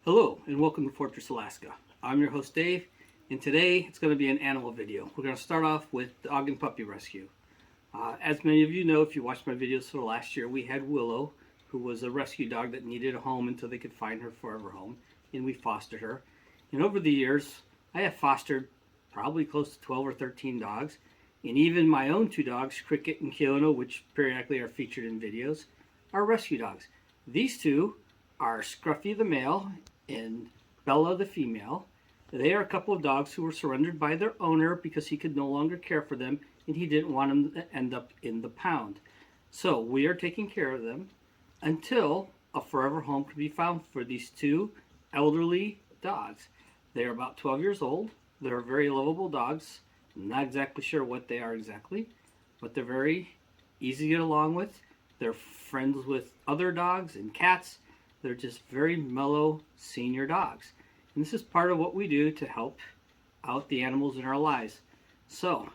Hello and welcome to Fortress, Alaska. I'm your host Dave, and today it's going to be an animal video. We're going to start off with dog and puppy rescue. As many of you know, if you watched my videos for the last year, we had Willow, who was a rescue dog that needed a home until they could find her forever home, and we fostered her. And over the years, I have fostered probably close to 12 or 13 dogs, and even my own two dogs, Cricket and Kiono, which periodically are featured in videos, are rescue dogs. These two are Scruffy the male and Bella the female. They are a couple of dogs who were surrendered by their owner because he could no longer care for them and he didn't want them to end up in the pound. So we are taking care of them until a forever home can be found for these two elderly dogs. They are about 12 years old. They're very lovable dogs. I'm not exactly sure what they are exactly, but they're very easy to get along with. They're friends with other dogs and cats. They're just very mellow senior dogs. And this is part of what we do to help out the animals in our lives. So,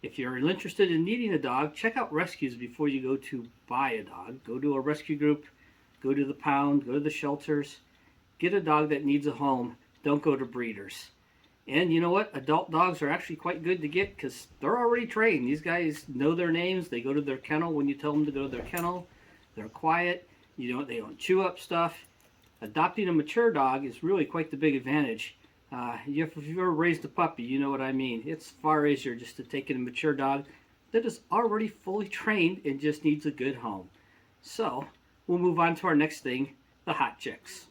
if you're interested in needing a dog, check out rescues before you go to buy a dog. Go to a rescue group, go to the pound, go to the shelters. Get a dog that needs a home. Don't go to breeders. And you know what? Adult dogs are actually quite good to get because they're already trained. These guys know their names. They go to their kennel when you tell them to go to their kennel. They're quiet. They don't chew up stuff. Adopting a mature dog is really quite the big advantage. If you've ever raised a puppy, you know what I mean. It's far easier just to take in a mature dog that is already fully trained and just needs a good home. So, we'll move on to our next thing, the hot chicks.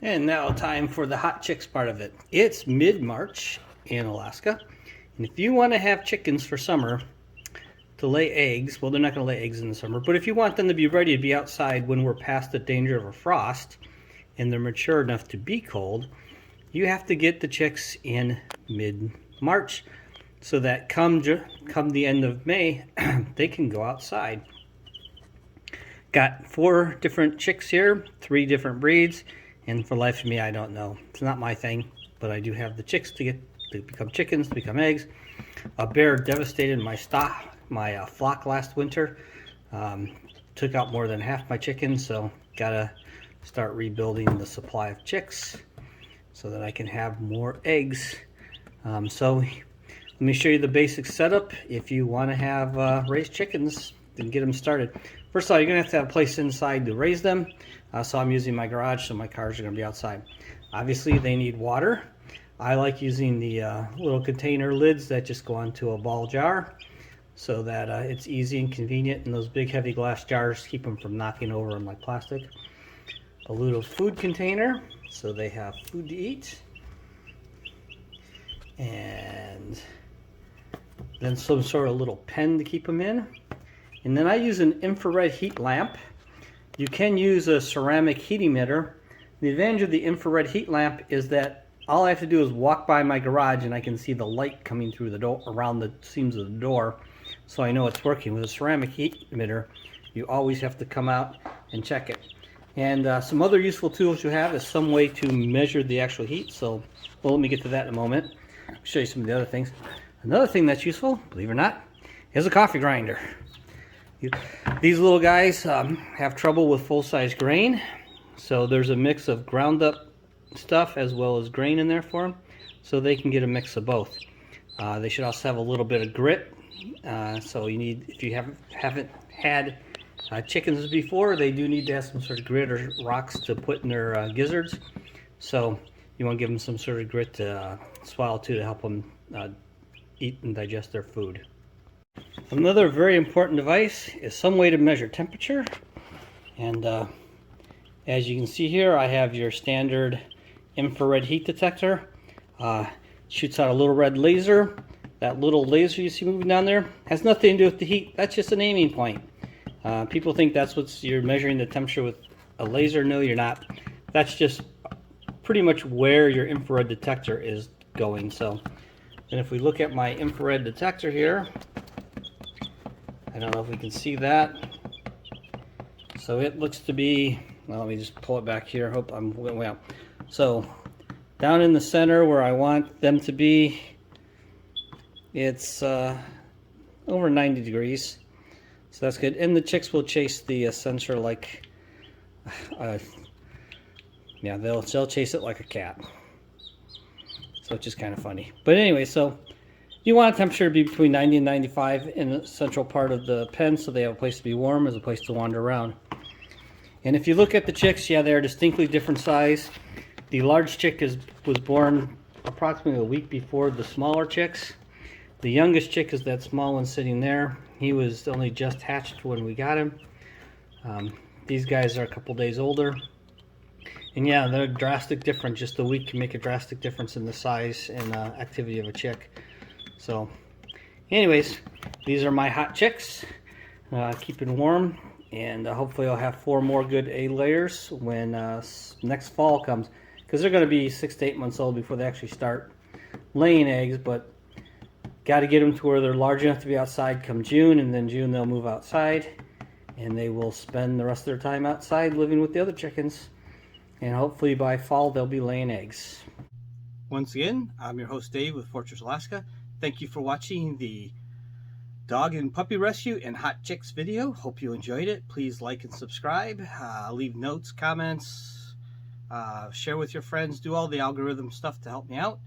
And now time for the hot chicks part of it. It's mid-March in Alaska, and if you want to have chickens for summer, to lay eggs, well, they're not going to lay eggs in the summer, but if you want them to be ready to be outside when we're past the danger of a frost and they're mature enough to be cold, you have to get the chicks in mid-March so that come the end of May, they can go outside. Got 4 different chicks here, 3 different breeds, and for the life of me, I don't know. It's not my thing, but I do have the chicks to become chickens, to become eggs. A bear devastated my flock last winter. Took out more than half my chickens, so gotta start rebuilding the supply of chicks so that I can have more eggs. So let me show you the basic setup if you want to have raised chickens and get them started. First of all, you're gonna have to have a place inside to raise them. So I'm using my garage, so my cars are gonna be outside. Obviously, they need water. I like using the little container lids that just go onto a ball jar so that it's easy and convenient, and those big heavy glass jars keep them from knocking over them like plastic. A little food container so they have food to eat, and then some sort of little pen to keep them in. And then I use an infrared heat lamp. You can use a ceramic heat emitter. The advantage of the infrared heat lamp is that all I have to do is walk by my garage and I can see the light coming through the door, around the seams of the door, so I know it's working. With a ceramic heat emitter, you always have to come out and check it. And some other useful tools you have is some way to measure the actual heat. So, well, let me get to that in a moment. I'll show you some of the other things. Another thing that's useful, believe it or not, is a coffee grinder. These little guys have trouble with full-size grain, so there's a mix of ground up stuff as well as grain in there for them, so they can get a mix of both. They should also have a little bit of grit. So you need, if you haven't had chickens before, they do need to have some sort of grit or rocks to put in their gizzards. So you want to give them some sort of grit to swallow too, to help them eat and digest their food. Another very important device is some way to measure temperature. And as you can see here, I have your standard infrared heat detector. Shoots out a little red laser. That little laser you see moving down there has nothing to do with the heat. That's just an aiming point. People think that's what you're measuring the temperature with a laser. No, you're not. That's just pretty much where your infrared detector is going. So, and if we look at my infrared detector here, I don't know if we can see that. So it looks to be, well, let me just pull it back here. Hope I'm going way out. So down in the center where I want them to be, it's over 90 degrees. So that's good. And the chicks will chase the sensor like Yeah, they'll chase it like a cat. So it's just kind of funny. But anyway, so you want a temperature to be between 90 and 95 in the central part of the pen, so they have a place to be warm as a place to wander around. And if you look at the chicks, yeah, they're distinctly different size. The large chick was born approximately a week before the smaller chicks. The youngest chick is that small one sitting there. He was only just hatched when we got him. These guys are a couple days older. And yeah, they're drastic difference. Just a week can make a drastic difference in the size and activity of a chick. So, anyways, these are my hot chicks. Keeping warm. And hopefully I'll have 4 more good egg layers when next fall comes. Because they're going to be 6 to 8 months old before they actually start laying eggs. But got to get them to where they're large enough to be outside come June. And then June they'll move outside. And they will spend the rest of their time outside living with the other chickens. And hopefully by fall they'll be laying eggs. Once again, I'm your host Dave with Fortress, Alaska. Thank you for watching the dog and puppy rescue and hot chicks video. Hope you enjoyed it. Please like and subscribe. Leave notes, comments, share with your friends. Do all the algorithm stuff to help me out.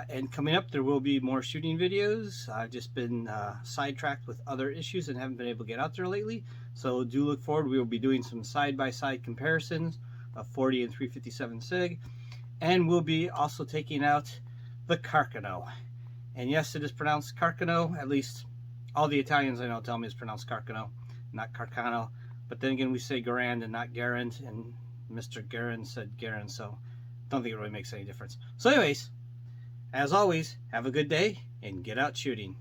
And coming up, there will be more shooting videos. I've just been sidetracked with other issues and haven't been able to get out there lately. So do look forward. We will be doing some side-by-side comparisons of 40 and 357 SIG. And we'll be also taking out the Carcano. And yes, it is pronounced Carcano. At least all the Italians I know tell me it's pronounced Carcano, not Carcano. But then again, we say Garand and not Garand. And Mr. Garand said Garand, so don't think it really makes any difference. So anyways, as always, have a good day and get out shooting.